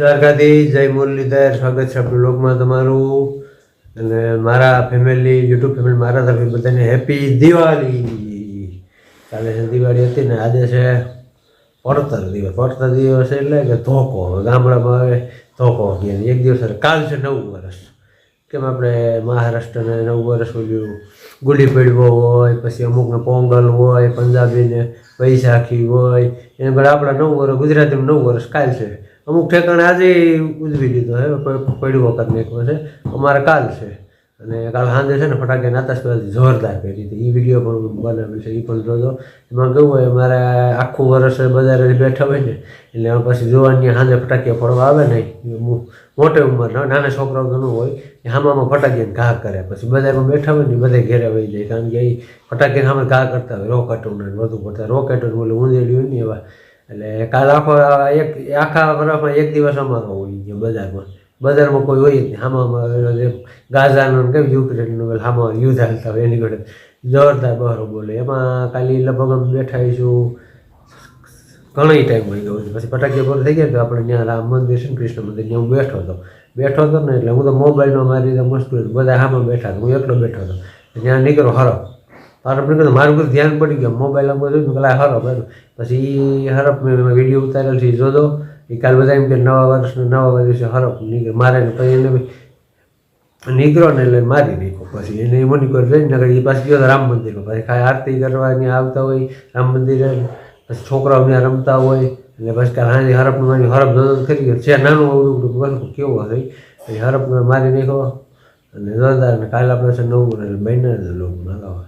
દ્વારકાથી જય મુરલીધર, સ્વાગત છે આપણું લોકમાં તમારું અને મારા ફેમિલી યુટ્યુબ ફેમિલી મારા તરફથી બધાને હેપી દિવાળી. કાલે છે દિવાળી હતી ને આજે છે પડતર દિવસ. પડતર દિવસ એટલે કે ધોકો. ગામડામાં હવે ધોકો કહે. એક દિવસ કાલ છે નવું વર્ષ. કેમ આપણે મહારાષ્ટ્રને નવું વર્ષ ઓલ્યું ગુડી પડવો હોય, પછી અમુકને પોંગલ હોય, પંજાબીને વૈશાખી હોય, એના પર આપણા નવું વર્ષ ગુજરાતીનું નવું વર્ષ કાલ છે. અમુક ઠેકાણે આજે ઉજવી લીધો હે, પડવો કરી નાખ્યો છે. અમારે કાલ છે અને કાલ સાંજે છે ને ફટાકે આતશબાજી જોરદાર કરી હતી. એ વિડીયો પણ બનાવ્યો છે, એ પણ જોજો. એમાં કેવું હોય, મારે આખું વર્ષ બજારે બેઠા હોય ને એટલે પછી જોવાની સાંજે ફટાકિયા ફોડવા આવે ને, મોટી ઉંમર નાના છોકરાઓ તો ન હોય, હામામાં ફટાકીને ઘા કરે. પછી બજારમાં બેઠા હોય ને બધે ઘેરે વહી જાય, કારણ કે એ ફટાકી સામે ઘા કરતા હોય. રોકેટોને વધુ પડતા રોકેટો બોલે ઊંધેડી હોય ને એવા. એટલે કાલ આખા વર્ષમાં એક દિવસ અમારો હોય બજારમાં કોઈ હોય જ નહીં. હામામાં ગાઝાનો કેમ યુક્રેનનું હામાં યુદ્ધ હાલતા હોય એની જોડે જોરદાર બહારો બોલે. એમાં કાલે લગભગ અમે બેઠા છું ઘણી ટાઈમ હોય ગયો છે. પછી ફટાકીયા પૂરું થઈ ગયા તો આપણે ત્યાં રામ મંદિર છે ને કૃષ્ણ મંદિર ત્યાં હું બેઠો હતો ને એટલે હું તો મોબાઈલમાં મારી રીતે મુશ્કેલ બધા હામાં બેઠા હતા, હું એકલો બેઠો હતો. ત્યાં નીકળો હરફ હરફ નીકળ્યો, મારું બધું ધ્યાન પડી ગયું મોબાઈલમાં જોયું પેલા હરફ એનું. પછી હરફ મેં વિડીયો ઉતારેલ છે જોજો. એ કાલ બધા એમ કે નવા વર્ષે હરફ નીકળે મારે ને પછી એને નીકળો ને એટલે મારી નાખ્યો. પછી એને મની લઈને નગર એ પાછી ગયો રામ મંદિરમાં. પછી ખાલી આરતી કરવાની આવતા હોય રામ મંદિરે, પછી છોકરાઓ ત્યાં રમતા હોય એટલે પછી કાલ હાજી હરફનું મારી હરફ જોજો કરી ગયો છે. નાનું અવડું કેવો થઈ પછી હરફ મારી નાખ્યો અને જોરદાર. ને કાલે આપણે છે નવું એટલે મહિના લોકોમાં હલાવે.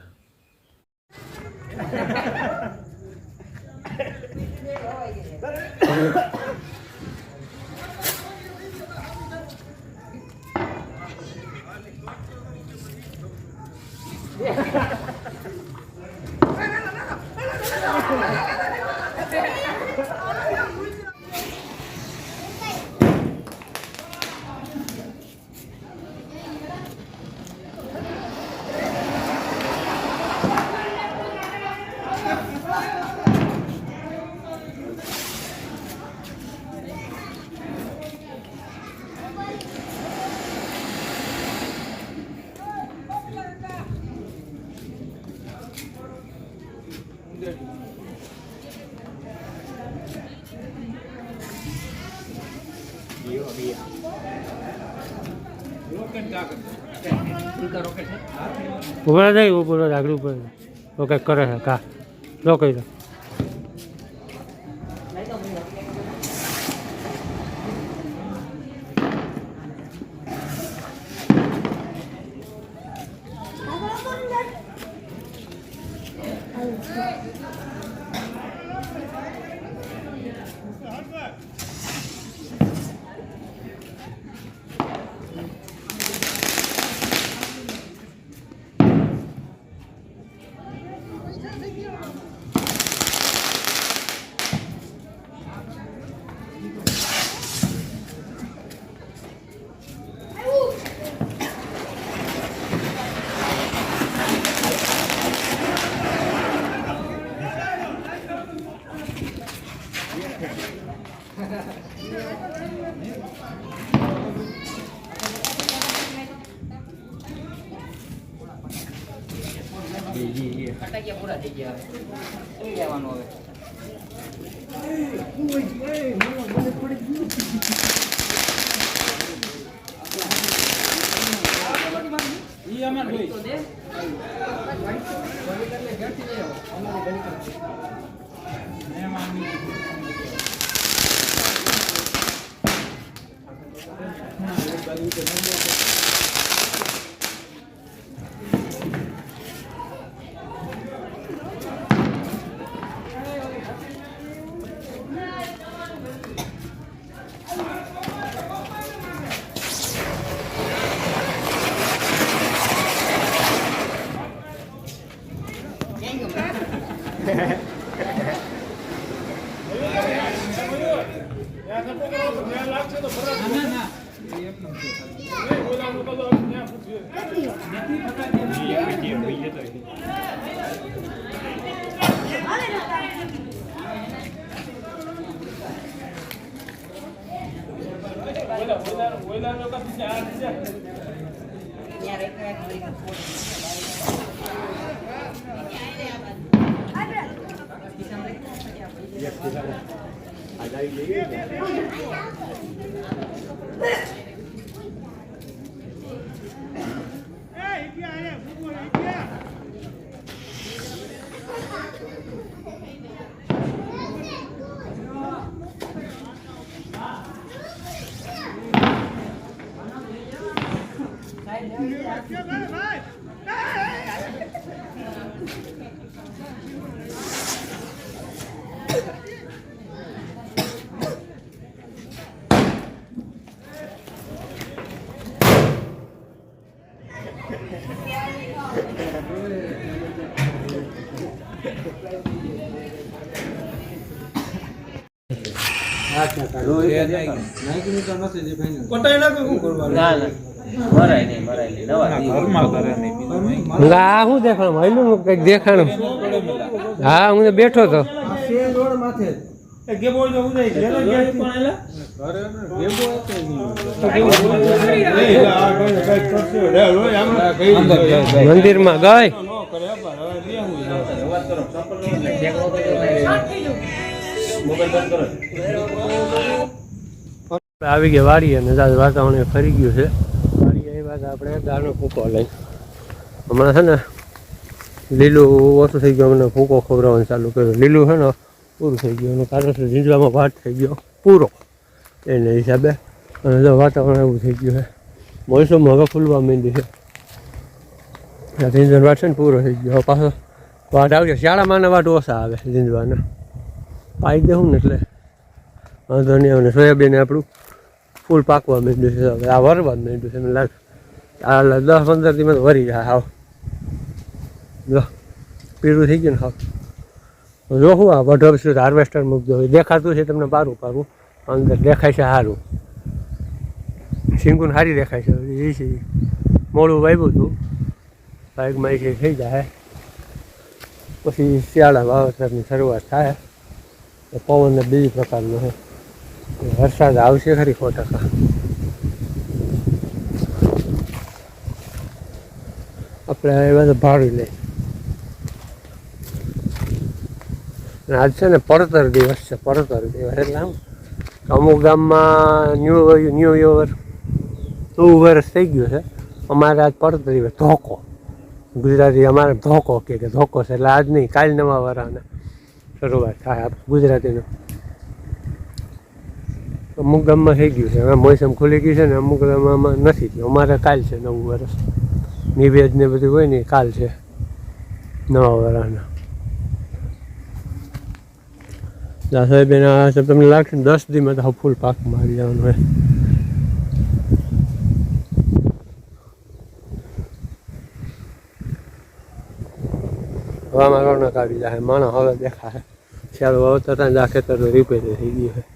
ઉભા જાય ઉપર આગળ ઉપર રોકેટ કરે છે કા રોકાઈ દો. ફટાકિયા પૂરા થઈ ગયા હવે લેવાનું હવે. આ શું દેખાણું મહિલું કંઈક દેખાણું હા હું બેઠો હતો મંદિરમાં ગઈ આવી ગયા વાડી અને વાતાવરણ ફરી ગયું છે વાડી એ વાત આપણે દાળનો ફૂંકો લઈ હમણાં છે ને લીલું ઓછું થઈ ગયું અમને ફૂંકો ખવડાવવાનું ચાલુ કર્યું લીલું છે ને પૂરું થઈ ગયું અને કારણ કે ઝીંડવામાં ભાત થઈ ગયો પૂરો એને હિસાબે અને જો વાતાવરણ એવું થઈ ગયું છે મોસમ હવે ફૂલવા માંડી છે ઝીંઝણ વાટ છે ને પૂરો થઈ ગયો હવે પાછો વાટ આવશે શાળામાં વાટ ઓછા આવે ઝીંઝવાના પાઈ દેવું ને એટલે વાંધો નહીં આવે સોયાબીન આપણું ફૂલ પાકવા માંડ્યું છે હવે આ વરવા માંડ્યું છે મને લાગે આ 10-15 દિવસ વરી જાય હાવ જો પીળું થઈ ગયું ને હાવ જો શું આ વઢો શું હાર્વેસ્ટર મૂકજો દેખાતું છે તમને પારું પારું અંદર દેખાય છે સારું શીંગુન સારી દેખાય છે એ છે મોડું વાવ્યું હતું બાઇકમાં એ થઈ જાય પછી શિયાળા વાવેતરની શરૂઆત થાય પવન ને બીજી પ્રકારનો છે વરસાદ આવશે ખરી 100%. આપણે એ બધું ભાળી લઈએ આજ છે ને પડતર દિવસ છે પડતર દિવસ એટલે આમ અમુક ગામમાં ન્યૂ યર 2 વર્ષ થઈ ગયું છે અમારે આજ પડતર દિવસ ધોકો ગુજરાતી અમારે ધોકો કે ધોકો છે એટલે આજ નહીં કાલ નવા વરાને શરૂઆત થાય ગુજરાતીનો અમુક ગામમાં થઈ ગયું છે હવે મોસમ ખુલી ગઈ છે ને અમુક ગામમાં નથી થયું અમારે કાલ છે 9 વર્ષ નિવેદ ને બધું હોય ને કાલ છે નવા વરાના સાહેબેન તમને લાગશે 10 દીમાં તો ફૂલ પાક મારી જવાનું હોય હવામાં રોનક આવી જાય માણસ હવે દેખાય ચાલો હવે તરત જ આ ખેતર રિપેર થઈ ગયું છે